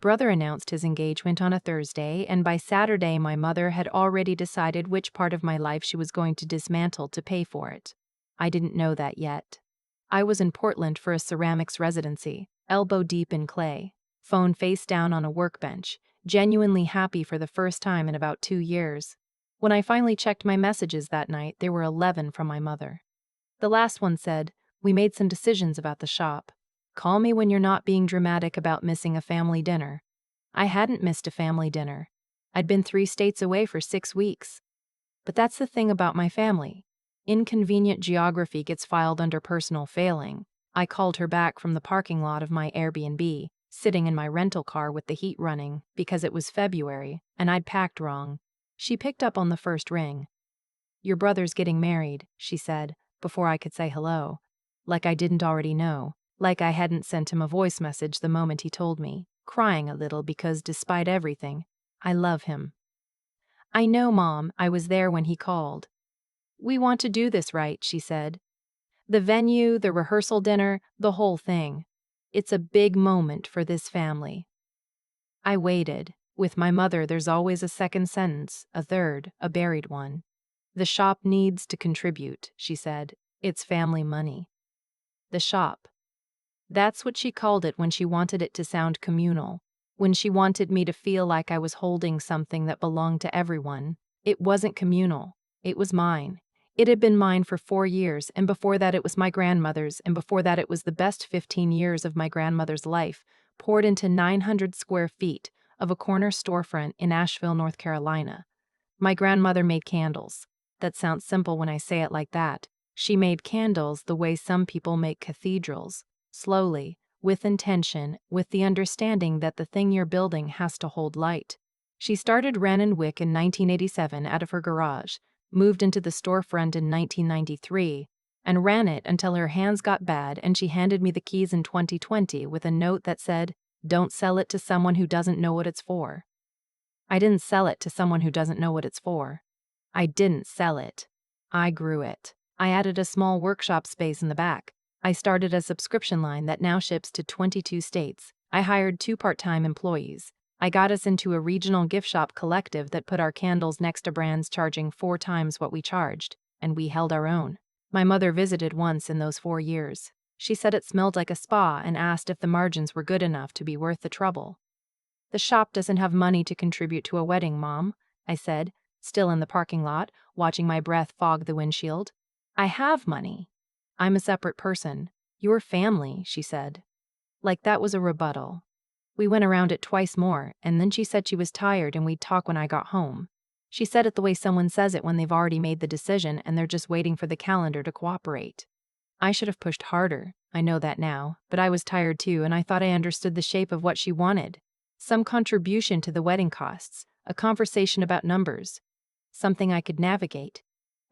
brother announced his engagement on a Thursday, and by Saturday my mother had already decided which part of my life she was going to dismantle to pay for it. I didn't know that yet. I was in Portland for a ceramics residency, elbow deep in clay, phone face down on a workbench, genuinely happy for the first time in about 2 years. When I finally checked my messages that night, there were 11 from my mother. The last one said, "We made some decisions about the shop. Call me when you're not being dramatic about missing a family dinner." I hadn't missed a family dinner. I'd been 3 states away for 6 weeks. But that's the thing about my family. Inconvenient geography gets filed under personal failing. I called her back from the parking lot of my Airbnb, sitting in my rental car with the heat running, because it was February, and I'd packed wrong. She picked up on the first ring. "Your brother's getting married," she said, before I could say hello. Like I didn't already know. Like I hadn't sent him a voice message the moment he told me, crying a little because, despite everything, I love him. "I know, Mom, I was there when he called." "We want to do this right," she said. "The venue, the rehearsal dinner, the whole thing. It's a big moment for this family." I waited. With my mother, there's always a second sentence, a third, a buried one. "The shop needs to contribute," she said. "It's family money." The shop. That's what she called it when she wanted it to sound communal, when she wanted me to feel like I was holding something that belonged to everyone. It wasn't communal. It was mine. It had been mine for 4 years, and before that it was my grandmother's, and before that it was the best 15 years of my grandmother's life, poured into 900 square feet of a corner storefront in Asheville, North Carolina. My grandmother made candles. That sounds simple when I say it like that. She made candles the way some people make cathedrals. Slowly, with intention, with the understanding that the thing you're building has to hold light. She started Wren & Wick in 1987 out of her garage, moved into the storefront in 1993, and ran it until her hands got bad and she handed me the keys in 2020 with a note that said, "Don't sell it to someone who doesn't know what it's for." I didn't sell it to someone who doesn't know what it's for. I didn't sell it. I grew it. I added a small workshop space in the back. I started a subscription line that now ships to 22 states. I hired 2 part-time employees. I got us into a regional gift shop collective that put our candles next to brands charging 4 times what we charged, and we held our own. My mother visited once in those 4 years. She said it smelled like a spa and asked if the margins were good enough to be worth the trouble. "The shop doesn't have money to contribute to a wedding, Mom," I said, still in the parking lot, watching my breath fog the windshield. "I have money. I'm a separate person. Your family," she said. Like that was a rebuttal. We went around it twice more, and then she said she was tired and we'd talk when I got home. She said it the way someone says it when they've already made the decision and they're just waiting for the calendar to cooperate. I should have pushed harder, I know that now, but I was tired too, and I thought I understood the shape of what she wanted. Some contribution to the wedding costs, a conversation about numbers, something I could navigate.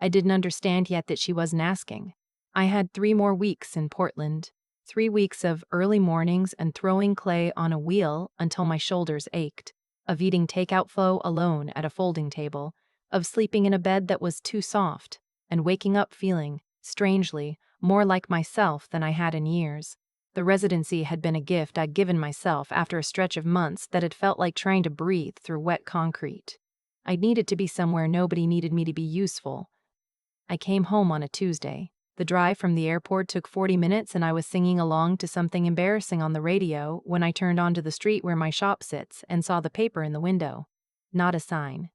I didn't understand yet that she wasn't asking. I had 3 more weeks in Portland, 3 weeks of early mornings and throwing clay on a wheel until my shoulders ached, of eating takeout pho alone at a folding table, of sleeping in a bed that was too soft, and waking up feeling, strangely, more like myself than I had in years. The residency had been a gift I'd given myself after a stretch of months that had felt like trying to breathe through wet concrete. I needed to be somewhere nobody needed me to be useful. I came home on a Tuesday. The drive from the airport took 40 minutes and I was singing along to something embarrassing on the radio when I turned onto the street where my shop sits and saw the paper in the window. Not a sign.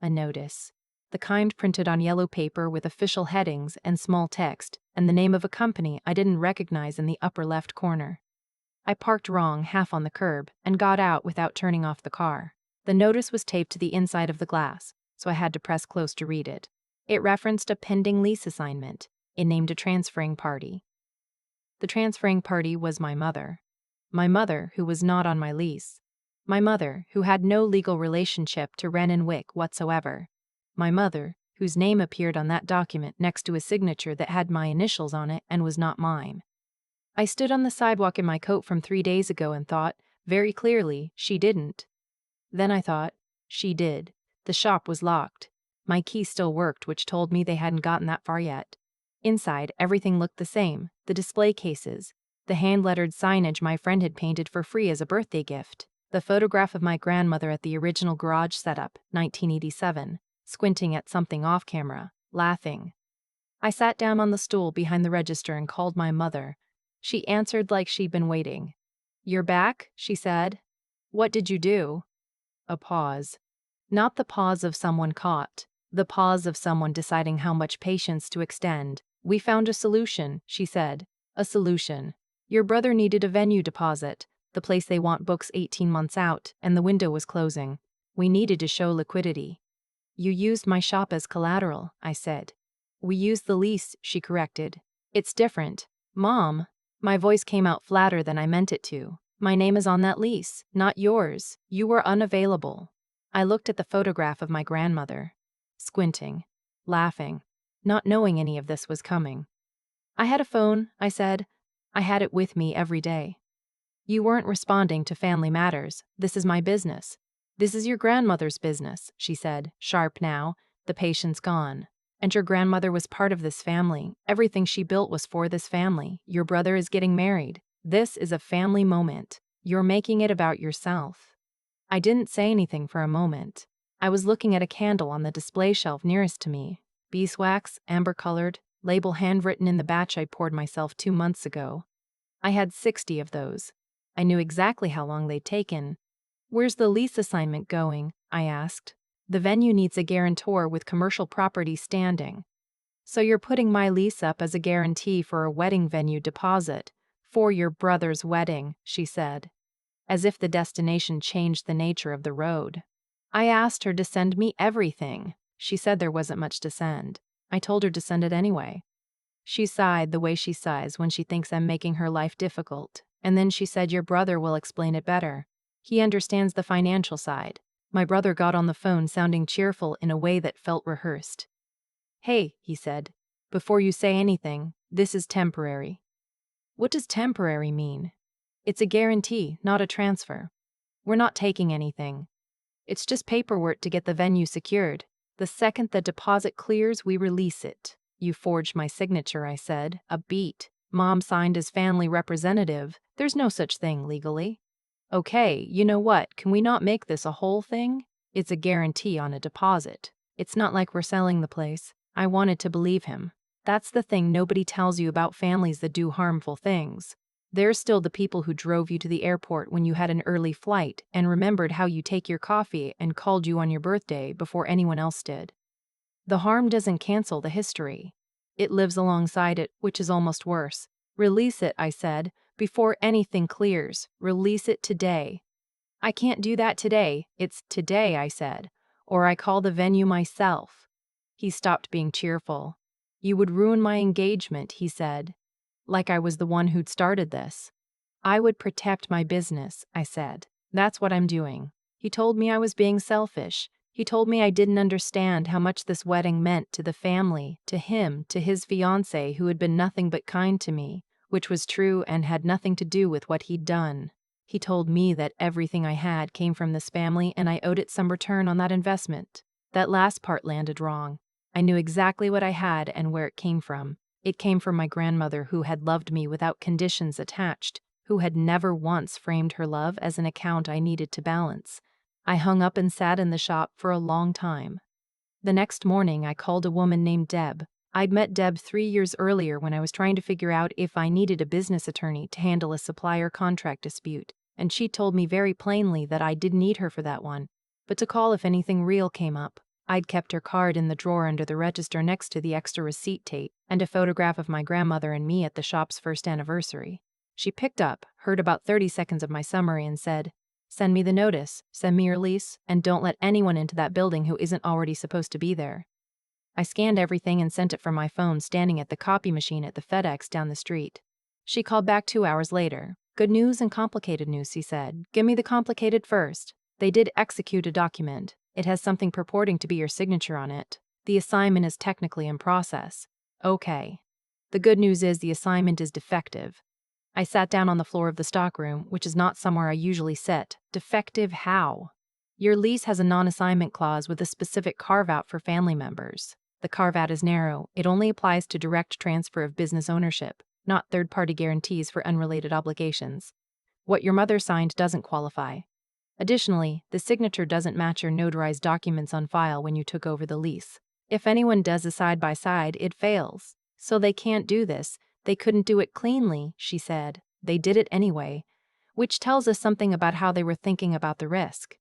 A notice. The kind printed on yellow paper with official headings and small text, and the name of a company I didn't recognize in the upper left corner. I parked wrong, half on the curb, and got out without turning off the car. The notice was taped to the inside of the glass, so I had to press close to read it. It referenced a pending lease assignment. It named a transferring party. The transferring party was my mother. My mother, who was not on my lease. My mother, who had no legal relationship to Wren & Wick whatsoever. My mother, whose name appeared on that document next to a signature that had my initials on it and was not mine. I stood on the sidewalk in my coat from 3 days ago and thought, very clearly, she didn't. Then I thought, she did. The shop was locked. My key still worked, which told me they hadn't gotten that far yet. Inside, everything looked the same, the display cases, the hand-lettered signage my friend had painted for free as a birthday gift. The photograph of my grandmother at the original garage setup, 1987, squinting at something off camera, laughing. I sat down on the stool behind the register and called my mother. She answered like she'd been waiting. "You're back?" she said. "What did you do?" A pause. Not the pause of someone caught, the pause of someone deciding how much patience to extend. "We found a solution," she said. "A solution. Your brother needed a venue deposit. The place they want books 18 months out, and the window was closing. We needed to show liquidity." "You used my shop as collateral," I said. "We used the lease," she corrected. "It's different. Mom." My voice came out flatter than I meant it to. "My name is on that lease, not yours. You were unavailable." I looked at the photograph of my grandmother, squinting, laughing, not knowing any of this was coming. "I had a phone," I said. "I had it with me every day." "You weren't responding to family matters. This is my business." "This is your grandmother's business," she said, sharp now, the patience gone. "And your grandmother was part of this family. Everything she built was for this family. Your brother is getting married. This is a family moment. You're making it about yourself." I didn't say anything for a moment. I was looking at a candle on the display shelf nearest to me. Beeswax, amber-colored, label handwritten in the batch I poured myself 2 months ago. I had 60 of those. I knew exactly how long they'd taken. "Where's the lease assignment going?" I asked. "The venue needs a guarantor with commercial property standing." "So you're putting my lease up as a guarantee for a wedding venue deposit for your brother's wedding," she said, as if the destination changed the nature of the road. I asked her to send me everything. She said there wasn't much to send. I told her to send it anyway. She sighed the way she sighs when she thinks I'm making her life difficult, and then she said your brother will explain it better. He understands the financial side. My brother got on the phone sounding cheerful in a way that felt rehearsed. "Hey," he said, "before you say anything, this is temporary." "What does temporary mean?" "It's a guarantee, not a transfer. We're not taking anything. It's just paperwork to get the venue secured. The second the deposit clears, we release it." "You forged my signature," I said, upbeat. "Mom signed as family representative. There's no such thing legally." "Okay, you know what, can we not make this a whole thing? It's a guarantee on a deposit. It's not like we're selling the place." I wanted to believe him. That's the thing nobody tells you about families that do harmful things. They're still the people who drove you to the airport when you had an early flight and remembered how you take your coffee and called you on your birthday before anyone else did. The harm doesn't cancel the history. It lives alongside it, which is almost worse. "Release it," I said, "before anything clears. Release it today." "I can't do that today. It's today," I said, "or I call the venue myself." He stopped being cheerful. "You would ruin my engagement," he said, like I was the one who'd started this. "I would protect my business," I said. "That's what I'm doing." He told me I was being selfish. He told me I didn't understand how much this wedding meant to the family, to him, to his fiancée who had been nothing but kind to me, which was true and had nothing to do with what he'd done. He told me that everything I had came from this family and I owed it some return on that investment. That last part landed wrong. I knew exactly what I had and where it came from. It came from my grandmother who had loved me without conditions attached, who had never once framed her love as an account I needed to balance. I hung up and sat in the shop for a long time. The next morning I called a woman named Deb. I'd met Deb 3 years earlier when I was trying to figure out if I needed a business attorney to handle a supplier contract dispute, and she told me very plainly that I didn't need her for that one, but to call if anything real came up. I'd kept her card in the drawer under the register next to the extra receipt tape and a photograph of my grandmother and me at the shop's first anniversary. She picked up, heard about 30 seconds of my summary and said, "Send me the notice, send me your lease, and don't let anyone into that building who isn't already supposed to be there." I scanned everything and sent it from my phone standing at the copy machine at the FedEx down the street. She called back 2 hours later. "Good news and complicated news," she said. "Give me the complicated first. They did execute a document. It has something purporting to be your signature on it. The assignment is technically in process." "Okay." "The good news is the assignment is defective." I sat down on the floor of the stockroom, which is not somewhere I usually sit. "Defective how?" "Your lease has a non-assignment clause with a specific carve-out for family members. The carve-out is narrow. It only applies to direct transfer of business ownership, not third-party guarantees for unrelated obligations. What your mother signed doesn't qualify." Additionally, the signature doesn't match your notarized documents on file when you took over the lease. If anyone does a side-by-side, it fails. So they can't do this. They couldn't do it cleanly, she said. They did it anyway, which tells us something about how they were thinking about the risk.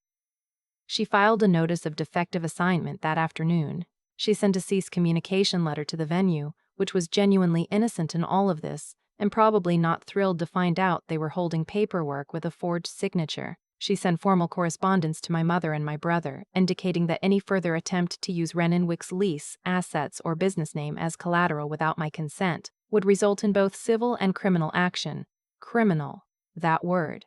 She filed a notice of defective assignment that afternoon. She sent a cease communication letter to the venue, which was genuinely innocent in all of this, and probably not thrilled to find out they were holding paperwork with a forged signature. She sent formal correspondence to my mother and my brother, indicating that any further attempt to use Renenwick's lease, assets, or business name as collateral without my consent would result in both civil and criminal action. Criminal. That word.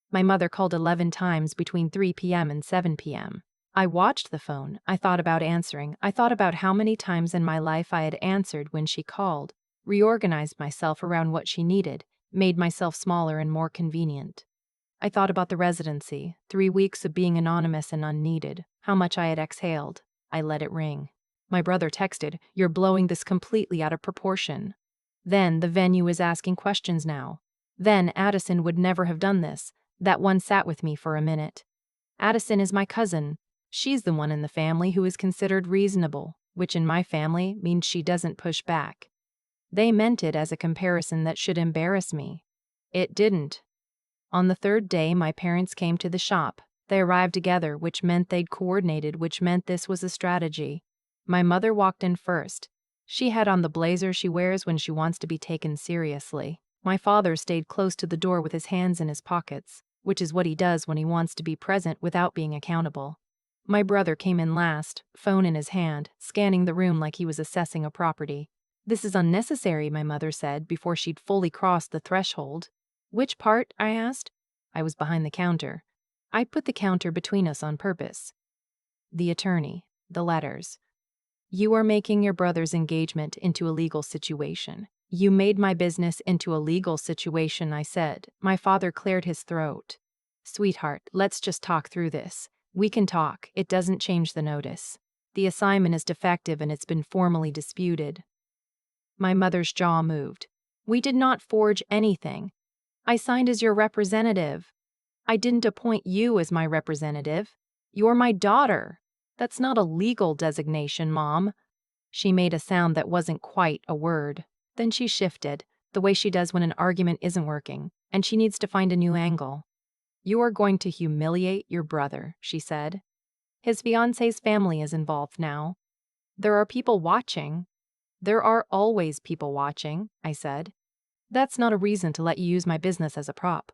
My mother called 11 times between 3 p.m. and 7 p.m. I watched the phone. I thought about answering. I thought about how many times in my life I had answered when she called, reorganized myself around what she needed, made myself smaller and more convenient. I thought about the residency, 3 weeks of being anonymous and unneeded, how much I had exhaled. I let it ring. My brother texted, "You're blowing this completely out of proportion." Then the venue is asking questions now. Then Addison would never have done this. That one sat with me for a minute. Addison is my cousin. She's the one in the family who is considered reasonable, which in my family means she doesn't push back. They meant it as a comparison that should embarrass me. It didn't. On the third day, my parents came to the shop. They arrived together, which meant they'd coordinated, which meant this was a strategy. My mother walked in first. She had on the blazer she wears when she wants to be taken seriously. My father stayed close to the door with his hands in his pockets, which is what he does when he wants to be present without being accountable. My brother came in last, phone in his hand, scanning the room like he was assessing a property. "This is unnecessary," my mother said before she'd fully crossed the threshold. "Which part?" I asked. I was behind the counter. I put the counter between us on purpose. "The attorney, the letters. You are making your brother's engagement into a legal situation." "You made my business into a legal situation," I said. My father cleared his throat. "Sweetheart, let's just talk through this. We can talk. It doesn't change the notice. The assignment is defective and it's been formally disputed." My mother's jaw moved. "We did not forge anything. I signed as your representative. I didn't appoint you as my representative. You're my daughter. That's not a legal designation, Mom." She made a sound that wasn't quite a word. Then she shifted, the way she does when an argument isn't working, and she needs to find a new angle. "You are going to humiliate your brother," she said. "His fiancé's family is involved now. There are people watching." "There are always people watching," I said. "That's not a reason to let you use my business as a prop."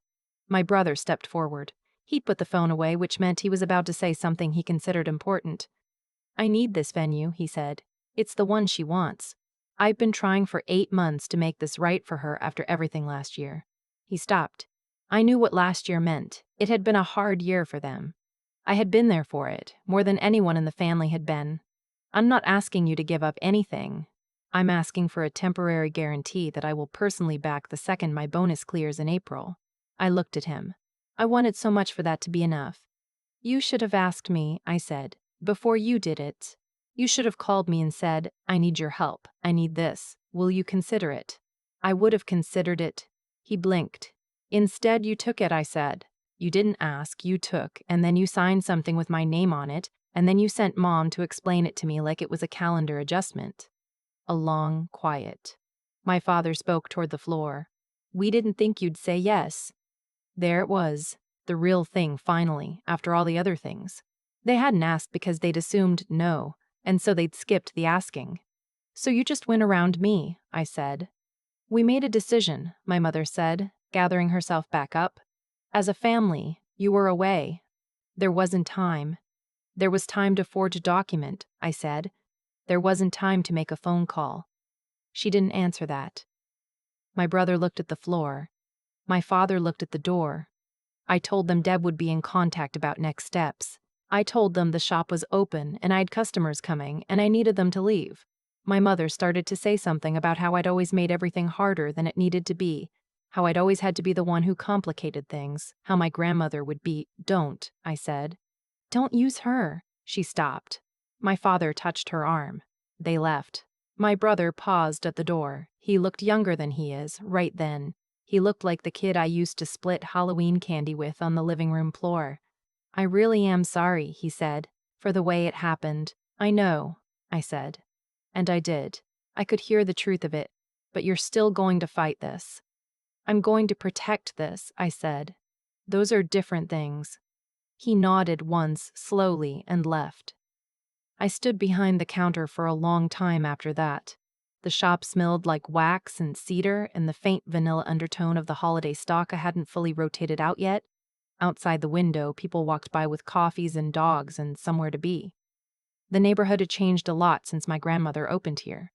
My brother stepped forward. He put the phone away, which meant he was about to say something he considered important. "I need this venue," he said. "It's the one she wants. I've been trying for 8 months to make this right for her after everything last year." He stopped. I knew what last year meant. It had been a hard year for them. I had been there for it, more than anyone in the family had been. "I'm not asking you to give up anything. I'm asking for a temporary guarantee that I will personally back the second my bonus clears in April." I looked at him. I wanted so much for that to be enough. "You should have asked me," I said, "before you did it. You should have called me and said, 'I need your help. I need this. Will you consider it?' I would have considered it." He blinked. "Instead, you took it," I said. "You didn't ask, you took, and then you signed something with my name on it, and then you sent Mom to explain it to me like it was a calendar adjustment." A long quiet. My father spoke toward the floor. "We didn't think you'd say yes." There it was, the real thing finally, after all the other things. They hadn't asked because they'd assumed no, and so they'd skipped the asking. "So you just went around me," I said. "We made a decision," my mother said, gathering herself back up. "As a family, you were away. There wasn't time. There was time to forge a document," I said. "There wasn't time to make a phone call." She didn't answer that. My brother looked at the floor. My father looked at the door. I told them Deb would be in contact about next steps. I told them the shop was open and I had customers coming and I needed them to leave. My mother started to say something about how I'd always made everything harder than it needed to be, how I'd always had to be the one who complicated things, how my grandmother would be. "Don't," I said. "Don't use her." She stopped. My father touched her arm. They left. My brother paused at the door. He looked younger than he is, right then. He looked like the kid I used to split Halloween candy with on the living room floor. I really am sorry, he said, for the way it happened. I know, I said. And I did. I could hear the truth of it. But you're still going to fight this. I'm going to protect this, I said. Those are different things. He nodded once, slowly, and left. I stood behind the counter for a long time after that. The shop smelled like wax and cedar and the faint vanilla undertone of the holiday stock I hadn't fully rotated out yet. Outside the window, people walked by with coffees and dogs and somewhere to be. The neighborhood had changed a lot since my grandmother opened here.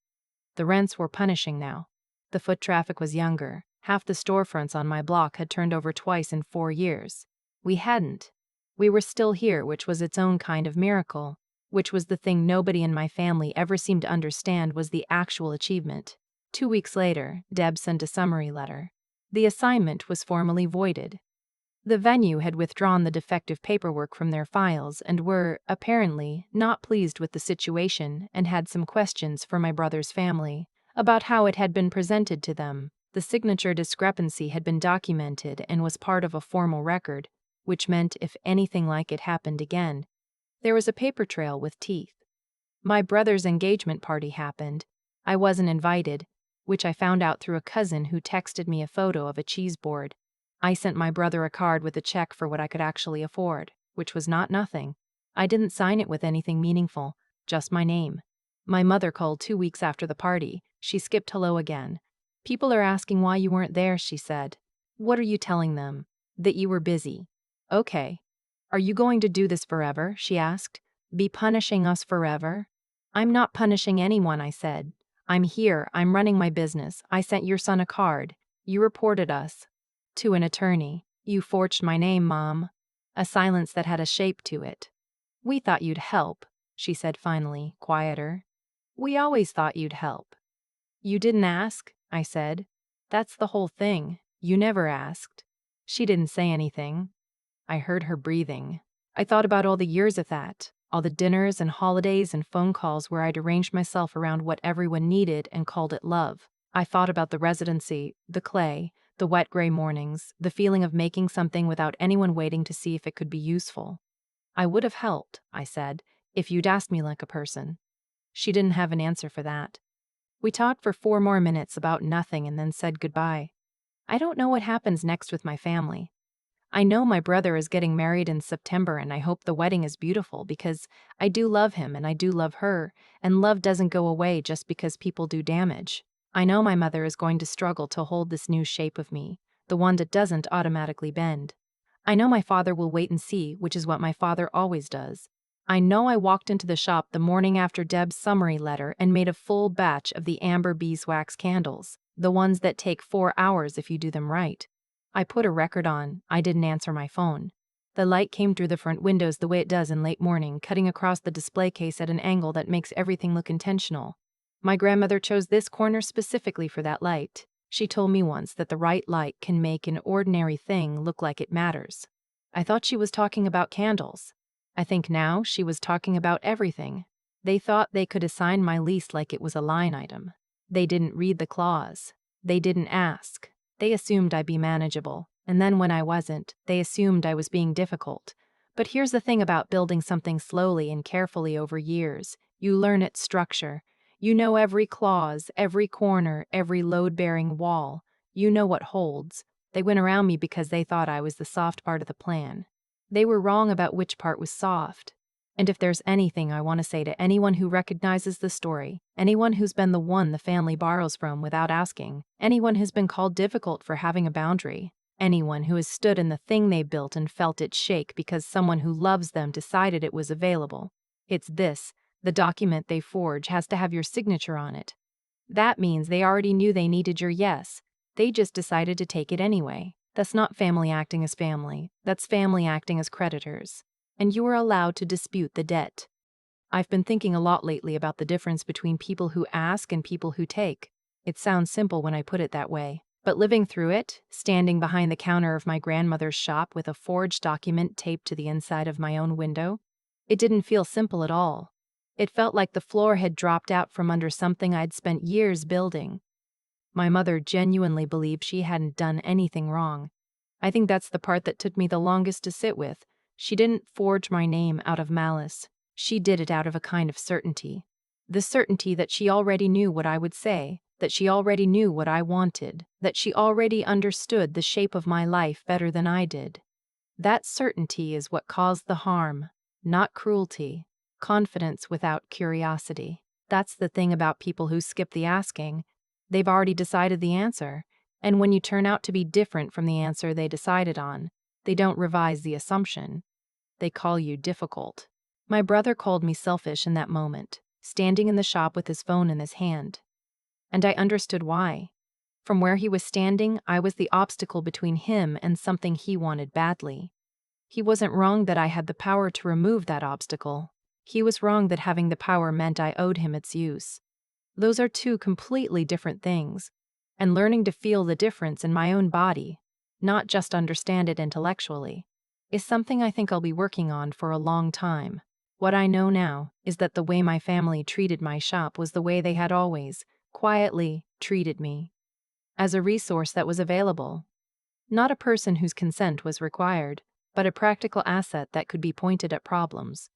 The rents were punishing now. The foot traffic was younger. Half the storefronts on my block had turned over twice in 4 years. We hadn't. We were still here, which was its own kind of miracle, which was the thing nobody in my family ever seemed to understand was the actual achievement. 2 weeks later, Deb sent a summary letter. The assignment was formally voided. The venue had withdrawn the defective paperwork from their files and were, apparently, not pleased with the situation and had some questions for my brother's family about how it had been presented to them. The signature discrepancy had been documented and was part of a formal record, which meant if anything like it happened again, there was a paper trail with teeth. My brother's engagement party happened. I wasn't invited, which I found out through a cousin who texted me a photo of a cheese board. I sent my brother a card with a check for what I could actually afford, which was not nothing. I didn't sign it with anything meaningful, just my name. My mother called 2 weeks after the party. She skipped hello again. People are asking why you weren't there, she said. What are you telling them? That you were busy. Okay. Are you going to do this forever? She asked. Be punishing us forever? I'm not punishing anyone, I said. I'm here, I'm running my business. I sent your son a card. You reported us. To an attorney. You forged my name, Mom. A silence that had a shape to it. We thought you'd help, she said finally, quieter. We always thought you'd help. You didn't ask, I said. That's the whole thing. You never asked. She didn't say anything. I heard her breathing. I thought about all the years of that, all the dinners and holidays and phone calls where I'd arranged myself around what everyone needed and called it love. I thought about the residency, the clay, the wet gray mornings, the feeling of making something without anyone waiting to see if it could be useful. I would have helped, I said, if you'd asked me like a person. She didn't have an answer for that. We talked for 4 more minutes about nothing and then said goodbye. I don't know what happens next with my family. I know my brother is getting married in September and I hope the wedding is beautiful because I do love him and I do love her, and love doesn't go away just because people do damage. I know my mother is going to struggle to hold this new shape of me, the one that doesn't automatically bend. I know my father will wait and see, which is what my father always does. I know I walked into the shop the morning after Deb's summary letter and made a full batch of the amber beeswax candles, the ones that take 4 hours if you do them right. I put a record on. I didn't answer my phone. The light came through the front windows the way it does in late morning, cutting across the display case at an angle that makes everything look intentional. My grandmother chose this corner specifically for that light. She told me once that the right light can make an ordinary thing look like it matters. I thought she was talking about candles. I think now she was talking about everything. They thought they could assign my lease like it was a line item. They didn't read the clause. They didn't ask. They assumed I'd be manageable, and then when I wasn't, they assumed I was being difficult. But here's the thing about building something slowly and carefully over years. You learn its structure. You know every clause, every corner, every load-bearing wall. You know what holds. They went around me because they thought I was the soft part of the plan. They were wrong about which part was soft. And if there's anything I want to say to anyone who recognizes the story, anyone who's been the one the family borrows from without asking, anyone who's been called difficult for having a boundary, anyone who has stood in the thing they built and felt it shake because someone who loves them decided it was available, it's this: the document they forge has to have your signature on it. That means they already knew they needed your yes. They just decided to take it anyway. That's not family acting as family. That's family acting as creditors. And you are allowed to dispute the debt. I've been thinking a lot lately about the difference between people who ask and people who take. It sounds simple when I put it that way, but living through it, standing behind the counter of my grandmother's shop with a forged document taped to the inside of my own window, it didn't feel simple at all. It felt like the floor had dropped out from under something I'd spent years building. My mother genuinely believed she hadn't done anything wrong. I think that's the part that took me the longest to sit with, She didn't forge my name out of malice. She did it out of a kind of certainty. The certainty that she already knew what I would say, that she already knew what I wanted, that she already understood the shape of my life better than I did. That certainty is what caused the harm, not cruelty. Confidence without curiosity. That's the thing about people who skip the asking. They've already decided the answer, and when you turn out to be different from the answer they decided on, they don't revise the assumption. They call you difficult. My brother called me selfish in that moment, standing in the shop with his phone in his hand. And I understood why. From where he was standing, I was the obstacle between him and something he wanted badly. He wasn't wrong that I had the power to remove that obstacle. He was wrong that having the power meant I owed him its use. Those are two completely different things, and learning to feel the difference in my own body, not just understand it intellectually, is something I think I'll be working on for a long time. What I know now is that the way my family treated my shop was the way they had always, quietly, treated me. As a resource that was available. Not a person whose consent was required, but a practical asset that could be pointed at problems.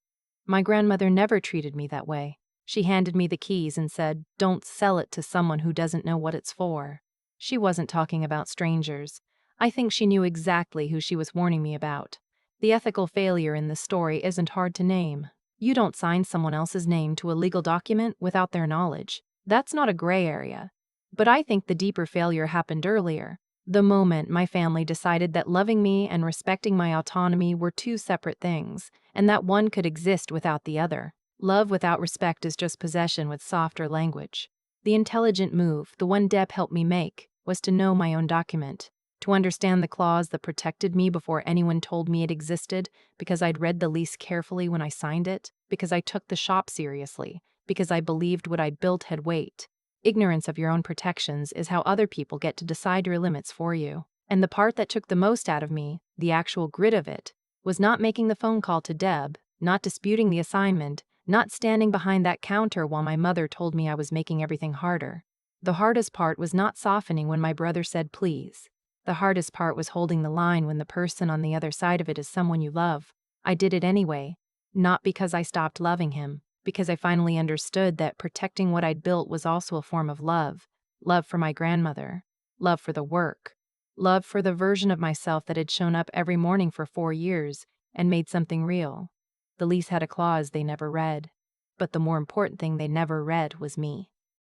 My grandmother never treated me that way. She handed me the keys and said, "Don't sell it to someone who doesn't know what it's for." She wasn't talking about strangers. I think she knew exactly who she was warning me about. The ethical failure in this story isn't hard to name. You don't sign someone else's name to a legal document without their knowledge. That's not a gray area. But I think the deeper failure happened earlier. The moment my family decided that loving me and respecting my autonomy were two separate things, and that one could exist without the other. Love without respect is just possession with softer language. The intelligent move, the one Deb helped me make, was to know my own document, to understand the clause that protected me before anyone told me it existed, because I'd read the lease carefully when I signed it, because I took the shop seriously, because I believed what I'd built had weight. Ignorance of your own protections is how other people get to decide your limits for you. And the part that took the most out of me, the actual grit of it, was not making the phone call to Deb, not disputing the assignment, not standing behind that counter while my mother told me I was making everything harder. The hardest part was not softening when my brother said please. The hardest part was holding the line when the person on the other side of it is someone you love. I did it anyway, not because I stopped loving him, because I finally understood that protecting what I'd built was also a form of love. Love for my grandmother. Love for the work. Love for the version of myself that had shown up every morning for 4 years and made something real. The lease had a clause they never read. But the more important thing they never read was me.